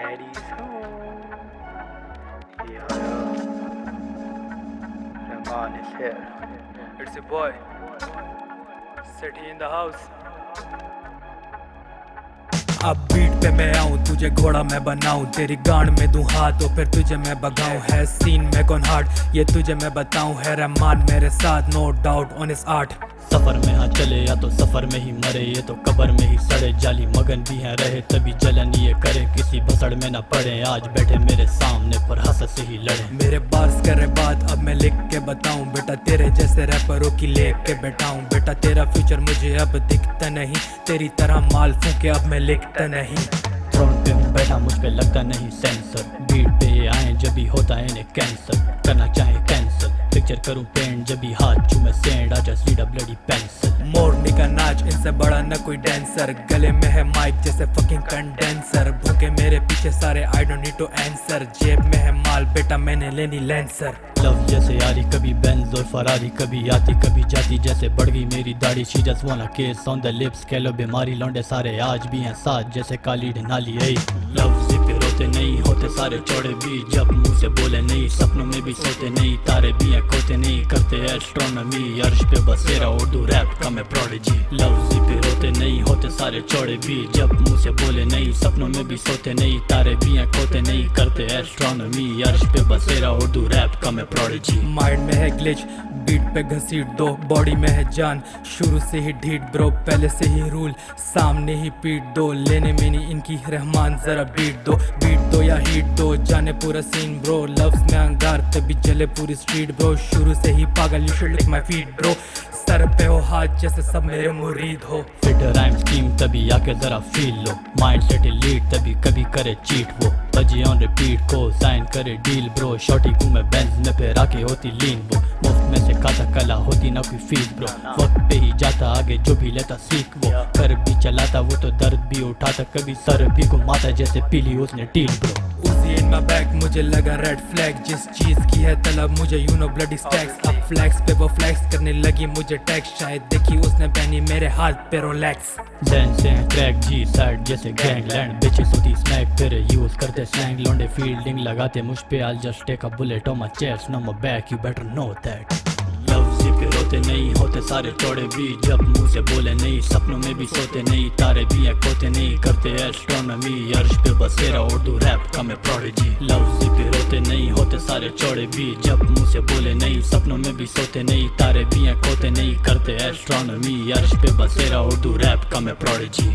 Daddy's home. Yo, Rahman is here. It's a boy. City in the house. अब beat पे मैं आऊं, तुझे घोड़ा मैं बनाऊं, तेरी गांड में दूं हाथ तो फिर तुझे मैं बगाऊं। है सीन में कौन हार्ड ये तुझे मैं बताऊं, है रहमान मेरे साथ no doubt on his art. सफर में हाँ चले या तो सफर में ही मरे, ये तो कब्र में ही सड़े, जाली मगन भी हैं रहे तभी जलन ये करे, किसी भसड़ में ना पड़े, आज बैठे मेरे सामने पर हंस से ही लड़े। मेरे बार्स करे बात अब मैं लिख के बताऊं, बेटा तेरे जैसे रैपरों की लेख के बैठाऊं, बेटा तेरा फ्यूचर मुझे अब दिखता नहीं, तेरी तरह माल फूके अब मैं लिखता नहीं। थ्रोन पे हूँ बैठा मुझ पे लगता नहीं सेंसर, बीट पे ये आए जब भी होता है इन्हें कैंसर, करना चाहे कैंसल, पिक्चर करूँ पेंट जब भी हाथ चूमे सेंड, आजा सीधा ब्लडी पेंसिल। मोरनी का नाच इनसे बड़ा न कोई डांसर, गले में है माइक जैसे फकिंग कंडेंसर, भूखे मेरे पीछे सारे I don't need to answer, जेब में है माल बेटा मैंने लेनी लेंसर। लव जैसे यारी कभी बेंज और फरारी, कभी आती कभी जाती जैसे बढ़ गई मेरी दाढ़ी, शी जस्ट वांना किस ऑन द लिप्स, कह लो बीमारी, लौंडे सारे आज भी हैं साथ जैसे काली ढनाली। ऐ लव से फिर होते नहीं होते सारे चौड़े भी, जब मुंह से बोले नहीं सपनों में भी सोते नहीं, तारे भी हैं खोते नहीं करते एस्ट्रोनॉमी, अर्श पे बसेरा उर्दू रैप का मैं प्रोडिजी। लव से फिर होते नहीं होते सारे चौड़े भी, जब मुंह से बोले नहीं सपनों में भी सोते नहीं, तारे भी हैं खोते नहीं करते एस्ट्रोनॉमी, अर्श पे बसेरा उर्दू रैप का मैं प्रोडिजी। माइंड में है ग्लिच बीट पे घसीट दो, बॉडी में है जान शुरू से ही ढीठ ब्रो, पहले से ही रूल सामने ही पीट दो, लेने में नहीं इनकी रहमान जरा बीट दो या हीट दो, जाने पूरा सीन ब्रो, लव्स में अंगार तभी जले पूरी स्ट्रीट ब्रो, शुरू से ही पागल you should lick my feet bro, सर पे हो हाथ जैसे सब मेरे मुरीद हो। फिट राइम स्कीम तभी आके जरा feel low, mind set lead तभी कभी करे चीट, वो बजे ऑन रिपीट को साइन करे डील ब्रो, शॉर्टी को मैं बेंज में फिर आके होती लीन वो, मुफ्त में से खाता कला होती ना कोई फीस ब्रो, वक्त पे ही जाता आगे जो भी लेता सीख वो, कर भी चलाता वो तो दर्द भी उठाता, कभी सर भी घुमाता जैसे पीली उसने टील ब्रो। उसी इन माय बैग मुझे लगा रेड फ्लैग, जिस चीज की है तलब मुझे यू नो ब्लडी स्टैक्स, अब फ्लैक्स पे वो फ्लैक्स करने लगी मुझे टैक्स, शायद देखी उसने पहनी मेरे हाथ पे रोलेक्स। जैन से ट्रैक जी साइड जैसे गैंगलैंड, बिचेस होती स्नैक फिर यूज करते स्लैंग, लौंडे फील्डिंग लगाते मुझ पे, I'll just take a bullet on my chest, no my back, you better know that। Love से फिर होते नहीं होते सारे चौड़े भी, जब मुंह से बोले नहीं सपनों में भी सोते नहीं, तारे भी हैं खोते नहीं करते एस्ट्रोनॉमी, अर्श पे बसेरा उर्दू रैप का मैं प्रोडिजी। लव से फिर होते नहीं होते सारे चौड़े भी, जब मुंह से बोले नहीं सपनों में भी सोते नहीं, तारे भी हैं खोते नहीं करते एस्ट्रोनॉमी, अर्श पे बसेरा उर्दू रैप का मैं प्रोडिजी।